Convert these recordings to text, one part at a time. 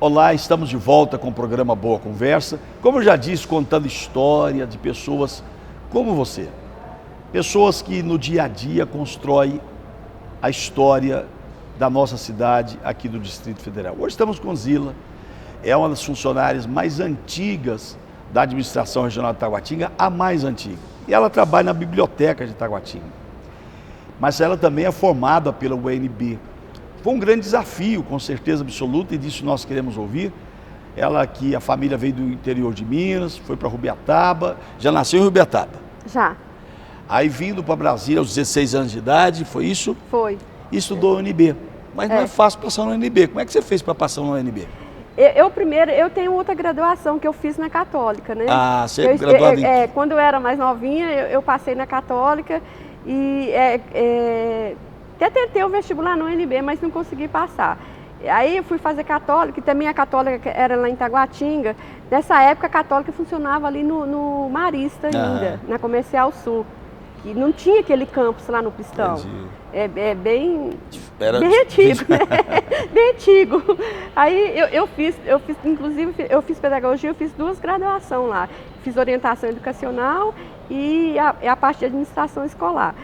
Olá, estamos de volta com o programa Boa Conversa. Como eu já disse, contando história de pessoas como você. Pessoas que no dia a dia constroem a história da nossa cidade aqui do Distrito Federal. Hoje estamos com Zila, é uma das funcionárias mais antigas da administração regional de Taguatinga, a mais antiga. E ela trabalha na biblioteca de Taguatinga. Mas ela também é formada pela UNB. Foi um grande desafio, com certeza absoluta, e disso nós queremos ouvir. Ela aqui, a família veio do interior de Minas, foi para Rubiataba, já nasceu em Rubiataba? Já. Aí vindo para Brasília aos 16 anos de idade, foi isso? Foi. E estudou no UNB. Mas não é fácil passar no UNB. Como é que você fez para passar no UNB? Eu tenho outra graduação que eu fiz na Católica, né? Ah, você é graduada em... Quando eu era mais novinha, eu passei na Católica e até tentei o vestibular no UNB, mas não consegui passar. Aí eu fui fazer Católica, e também a Católica era lá em Taguatinga. Nessa época a Católica funcionava ali no Marista ainda, na Comercial Sul. E não tinha aquele campus lá no Pistão. É bem antigo, né? Bem antigo. Aí eu fiz, inclusive, eu fiz pedagogia, eu fiz 2 graduações lá. Fiz orientação educacional e a parte de administração escolar.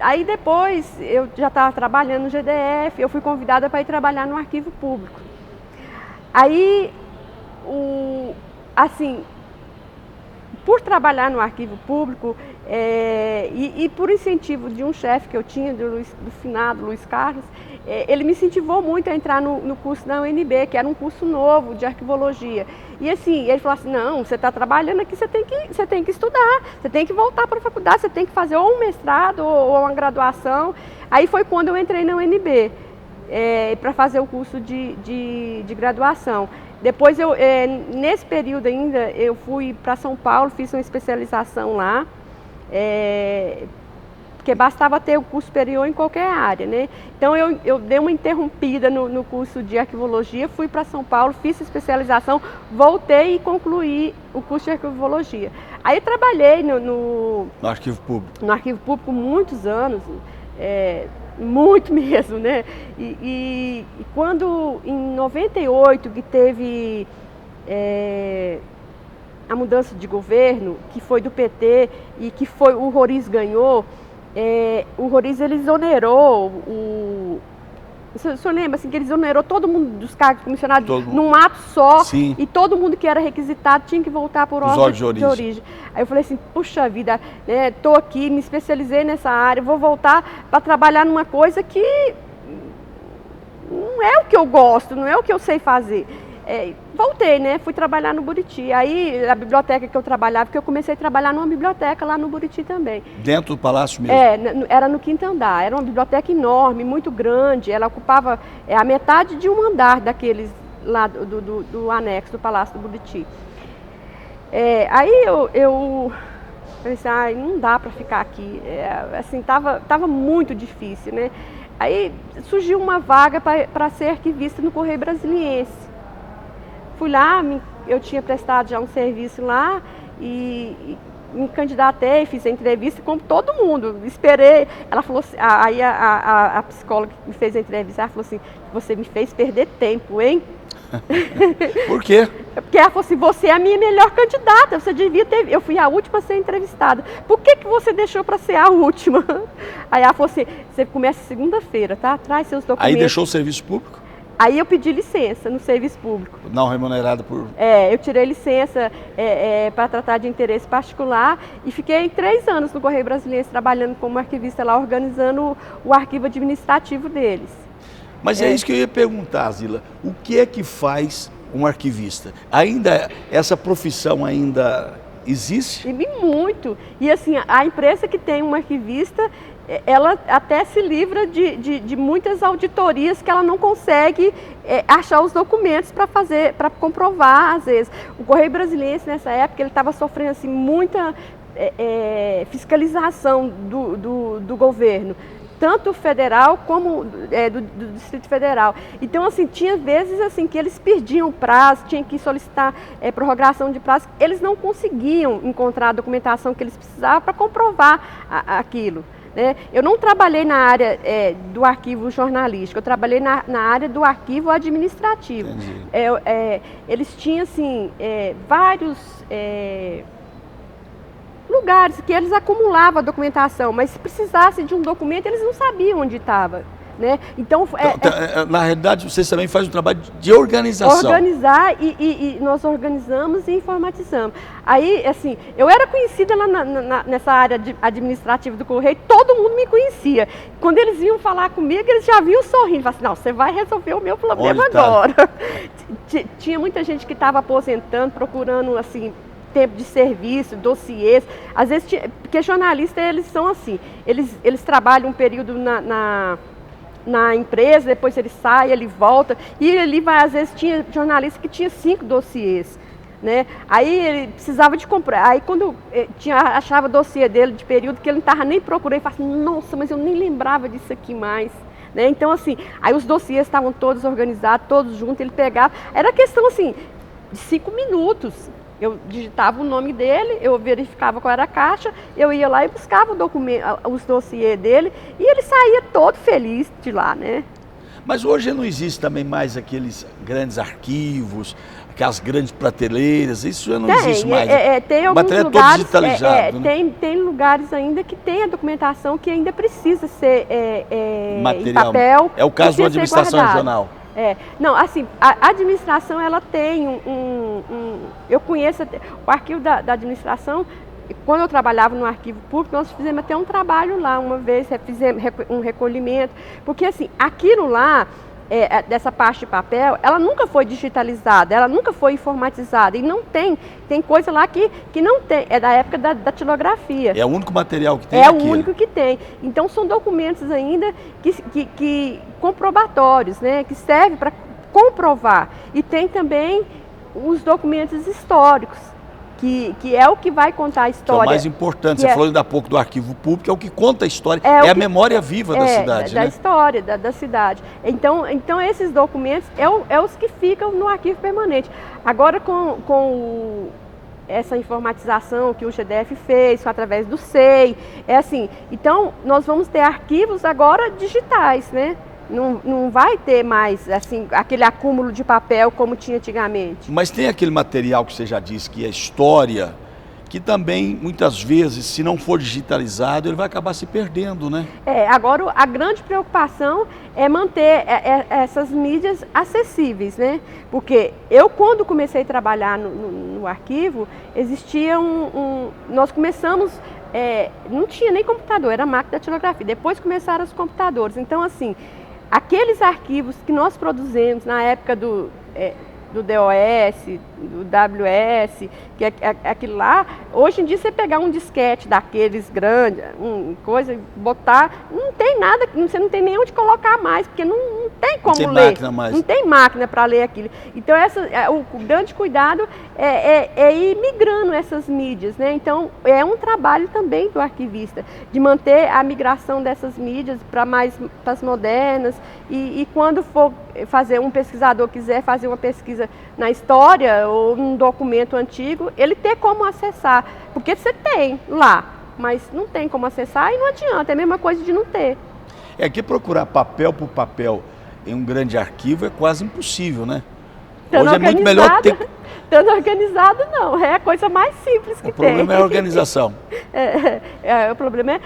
Aí depois, eu já estava trabalhando no GDF, eu fui convidada para ir trabalhar no arquivo público. Aí, por trabalhar no arquivo público e por incentivo de um chefe que eu tinha, do finado Luiz Carlos, ele me incentivou muito a entrar no curso da UNB, que era um curso novo de arquivologia. E assim, ele falou assim, não, você está trabalhando aqui, você tem que estudar, você tem que voltar para a faculdade, você tem que fazer ou um mestrado ou uma graduação. Aí foi quando eu entrei na UNB, para fazer o curso de graduação. Depois, nesse período ainda, eu fui para São Paulo, fiz uma especialização lá, porque bastava ter o curso superior em qualquer área, né? Então, eu dei uma interrompida no curso de arquivologia, fui para São Paulo, fiz especialização, voltei e concluí o curso de arquivologia. Aí, trabalhei no arquivo público. No arquivo público muitos anos, muito mesmo, né? E quando, em 98, que teve a mudança de governo, que foi do PT e que foi o Roriz ganhou, o Roriz ele exonerou o senhor lembra assim, que ele exonerou todo mundo dos cargos comissionados num ato só. Sim. E todo mundo que era requisitado tinha que voltar por ordem de origem. Aí eu falei assim, puxa vida, estou aqui, me especializei nessa área, vou voltar para trabalhar numa coisa que não é o que eu gosto, não é o que eu sei fazer. Voltei, né? Fui trabalhar no Buriti. Aí a biblioteca que eu trabalhava, porque eu comecei a trabalhar numa biblioteca lá no Buriti também. Dentro do palácio mesmo? Era no 5º andar. Era uma biblioteca enorme, muito grande. Ela ocupava a metade de um andar daqueles lá do anexo do Palácio do Buriti. Aí eu falei assim, não dá para ficar aqui. Assim, tava muito difícil, né? Aí surgiu uma vaga para ser arquivista no Correio Brasiliense. Fui lá, eu tinha prestado já um serviço lá e me candidatei, fiz a entrevista como todo mundo, esperei. Ela falou assim, aí a psicóloga que me fez a entrevista, ela falou assim, você me fez perder tempo, hein? Por quê? Porque ela falou assim, você é a minha melhor candidata, você devia ter... Eu fui a última a ser entrevistada. Por que você deixou para ser a última? Aí ela falou assim, você começa segunda-feira, tá? Traz seus documentos. Aí deixou o serviço público? Aí eu pedi licença no serviço público. Não remunerado por... Eu tirei licença para tratar de interesse particular e fiquei 3 anos no Correio Brasiliense trabalhando como arquivista lá, organizando o arquivo administrativo deles. Mas é isso que eu ia perguntar, Zila. O que é que faz um arquivista? Essa profissão ainda existe? E muito. E assim, a empresa que tem um arquivista, ela até se livra de muitas auditorias que ela não consegue achar os documentos para comprovar, às vezes. O Correio Brasiliense, nessa época, ele estava sofrendo assim, muita fiscalização do governo, tanto federal como do Distrito Federal. Então, assim, tinha vezes assim, que eles perdiam prazo, tinham que solicitar prorrogação de prazo, eles não conseguiam encontrar a documentação que eles precisavam para comprovar aquilo. né? Eu não trabalhei na área do arquivo jornalístico, eu trabalhei na área do arquivo administrativo. Eles tinham assim, vários lugares que eles acumulavam a documentação, mas se precisasse de um documento, eles não sabiam onde estava. Né? Então, na realidade, vocês também fazem um trabalho de organização. Organizar e nós organizamos e informatizamos. Aí, assim, eu era conhecida lá nessa área administrativa do Correio, todo mundo me conhecia. Quando eles vinham falar comigo, eles já vinham sorrindo. Falavam assim, não, você vai resolver o meu problema agora. Tinha muita gente que estava aposentando, procurando, assim, tempo de serviço, dossiês. Às vezes, porque jornalistas, eles são assim, eles trabalham um período na empresa, depois ele sai, ele volta, e ele vai, às vezes tinha jornalista que tinha 5 dossiês, né? Aí ele precisava de comprar, aí quando achava dossiê dele de período que ele não estava nem procurando, ele falava assim, nossa, mas eu nem lembrava disso aqui mais, né? Então assim, aí os dossiês estavam todos organizados, todos juntos, ele pegava, era questão assim, de 5 minutos, eu digitava o nome dele, eu verificava qual era a caixa, eu ia lá e buscava os dossiês dele e ele saía todo feliz de lá, né? Mas hoje não existe também mais aqueles grandes arquivos, aquelas grandes prateleiras, isso já não existe mais. Tem alguns lugares, tem lugares ainda que tem a documentação que ainda precisa ser em papel. É o caso da administração regional. Não, assim, a administração, ela tem eu conheço o arquivo da administração. Quando eu trabalhava no arquivo público, nós fizemos até um trabalho lá, uma vez, fizemos um recolhimento, porque assim, aquilo lá, dessa parte de papel, ela nunca foi digitalizada, ela nunca foi informatizada, e não tem coisa lá que não tem, é da época da datilografia. É o único material que tem É o único que tem. Então são documentos ainda que comprobatórios, né, que servem para comprovar. E tem também os documentos históricos, que é o que vai contar a história. Que é o mais importante, você falou ainda há pouco do arquivo público, é o que conta a história, é a memória viva da cidade. Da história da cidade. Então esses documentos é os que ficam no arquivo permanente. Agora com essa informatização que o GDF fez, através do SEI, assim, então nós vamos ter arquivos agora digitais, né? Não vai ter mais assim, aquele acúmulo de papel como tinha antigamente. Mas tem aquele material que você já disse que é história, que também, muitas vezes, se não for digitalizado, ele vai acabar se perdendo, né? Agora a grande preocupação é manter essas mídias acessíveis, né? Porque eu, quando comecei a trabalhar no arquivo, existia nós começamos, não tinha nem computador, era máquina de datilografia. Depois começaram os computadores. Então, assim, aqueles arquivos que nós produzimos na época do DOS, do WS, que é aquilo lá, hoje em dia você pegar um disquete daqueles grandes, coisa, botar, não tem nada, você não tem nem onde colocar mais, porque não tem como ler. Não tem máquina para ler aquilo. Então o grande cuidado é ir migrando essas mídias, né? Então é um trabalho também do arquivista, de manter a migração dessas mídias para as modernas, e quando for fazer, um pesquisador quiser fazer uma pesquisa na história ou num documento antigo, ele ter como acessar, porque você tem lá, mas não tem como acessar e não adianta, é a mesma coisa de não ter. Que procurar papel por papel em um grande arquivo é quase impossível, né? Hoje é muito melhor ter... Estando organizado, não, é a coisa mais simples que tem. O problema é a organização. O problema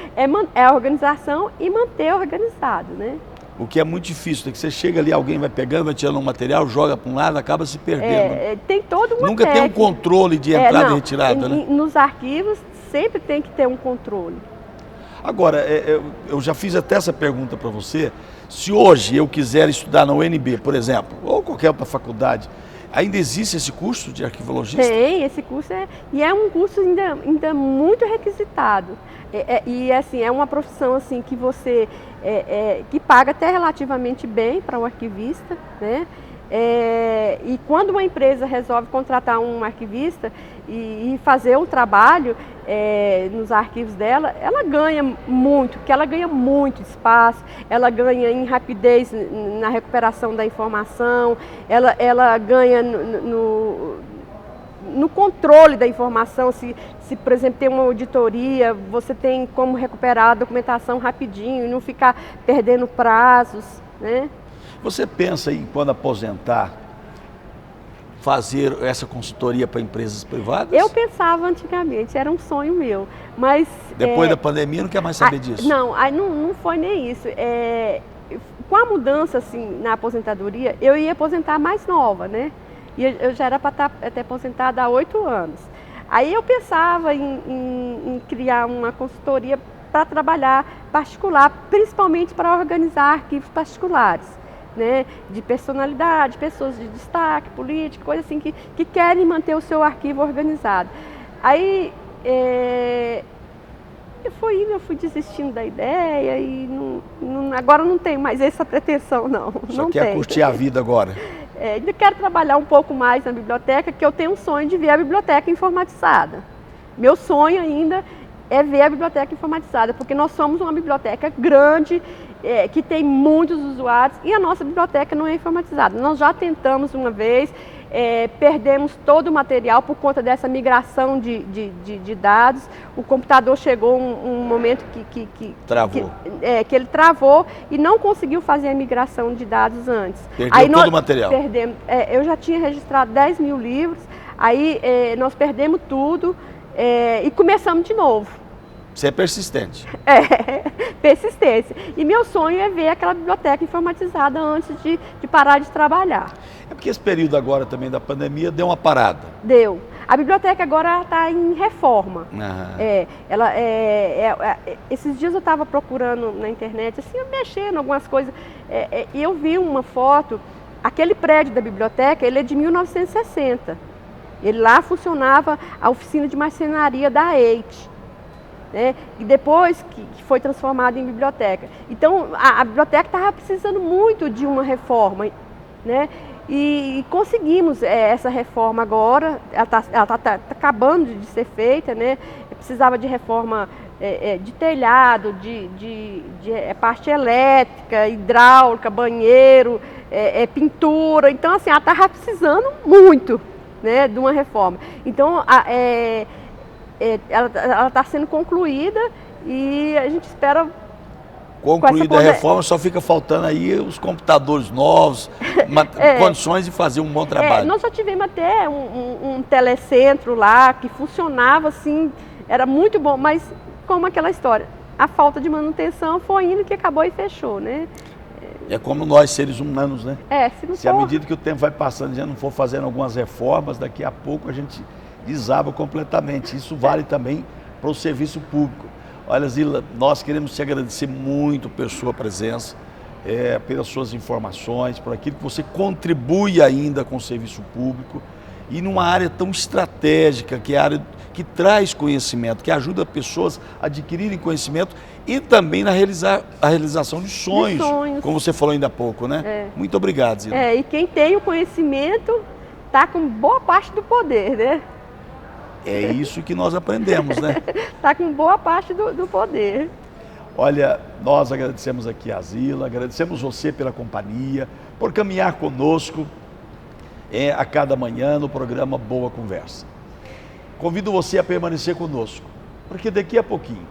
é a organização e manter organizado, né? O que é muito difícil, é que você chega ali, alguém vai pegando, vai tirando um material, joga para um lado, acaba se perdendo. Tem todo uma Nunca técnica. Tem um controle de entrada e retirada, né? Nos arquivos sempre tem que ter um controle. Agora, eu já fiz até essa pergunta para você, se hoje eu quiser estudar na UNB, por exemplo, ou qualquer outra faculdade, ainda existe esse curso de arquivologista? Tem, esse curso e é um curso ainda muito requisitado. E assim, é uma profissão assim, que você que paga até relativamente bem para um arquivista, né? E quando uma empresa resolve contratar um arquivista e fazer um trabalho nos arquivos dela, ela ganha muito, porque ela ganha muito espaço, ela ganha em rapidez na recuperação da informação, ela ganha no controle da informação, se, por exemplo, tem uma auditoria, você tem como recuperar a documentação rapidinho e não ficar perdendo prazos, né? Você pensa em, quando aposentar, fazer essa consultoria para empresas privadas? Eu pensava antigamente, era um sonho meu, mas... Depois da pandemia, não quer mais saber disso? Não, não foi nem isso. Com a mudança, assim, na aposentadoria, eu ia aposentar mais nova, né? E eu já era para estar até aposentada há 8 anos. Aí eu pensava em criar uma consultoria para trabalhar particular, principalmente para organizar arquivos particulares, né? De personalidade, pessoas de destaque, político, coisa assim, que querem manter o seu arquivo organizado. Aí eu fui desistindo da ideia e agora não tenho mais essa pretensão, não. Só quer curtir a vida agora? Ainda quero trabalhar um pouco mais na biblioteca, que eu tenho um sonho de ver a biblioteca informatizada. Meu sonho ainda é ver a biblioteca informatizada, porque nós somos uma biblioteca grande, que tem muitos usuários, e a nossa biblioteca não é informatizada. Nós já tentamos uma vez, perdemos todo o material por conta dessa migração de dados. O computador chegou um momento que travou. Que ele travou e não conseguiu fazer a migração de dados antes. Perdeu todo o material? Perdemos. Eu já tinha registrado 10 mil livros, aí nós perdemos tudo e começamos de novo. Você é persistente. Persistência. E meu sonho é ver aquela biblioteca informatizada antes de parar de trabalhar. É porque esse período agora também da pandemia deu uma parada. Deu. A biblioteca agora está em reforma. Esses dias eu estava procurando na internet, assim, mexendo algumas coisas, e eu vi uma foto. Aquele prédio da biblioteca, ele é de 1960. Ele lá funcionava a oficina de marcenaria da EIT. E depois que foi transformado em biblioteca. Então, a biblioteca estava precisando muito de uma reforma, né? E conseguimos essa reforma agora, ela tá acabando de ser feita, né? Precisava de reforma de telhado, de parte elétrica, hidráulica, banheiro, pintura. Então, assim, ela estava precisando muito, né, de uma reforma. Então, ela está sendo concluída e a gente espera... Concluída a reforma, só fica faltando aí os computadores novos, condições de fazer um bom trabalho. Nós já tivemos até um telecentro lá que funcionava assim, era muito bom, mas como aquela história, a falta de manutenção foi indo que acabou e fechou, né? É como nós, seres humanos, né? Se à medida que o tempo vai passando e a gente não for fazendo algumas reformas, daqui a pouco a gente desaba completamente. Isso vale também para o serviço público. Olha, Zila, nós queremos te agradecer muito pela sua presença, pelas suas informações, por aquilo que você contribui ainda com o serviço público e numa área tão estratégica, que é a área que traz conhecimento, que ajuda pessoas a adquirirem conhecimento e também na realização de sonhos, como você falou ainda há pouco, né? Muito obrigado, Zila. E quem tem o conhecimento está com boa parte do poder, né? É isso que nós aprendemos, né? Está com boa parte do poder. Olha, nós agradecemos aqui a Zila, agradecemos você pela companhia, por caminhar conosco a cada manhã no programa Boa Conversa. Convido você a permanecer conosco, porque daqui a pouquinho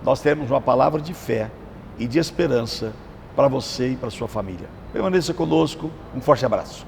nós teremos uma palavra de fé e de esperança para você e para sua família. Permaneça conosco, um forte abraço.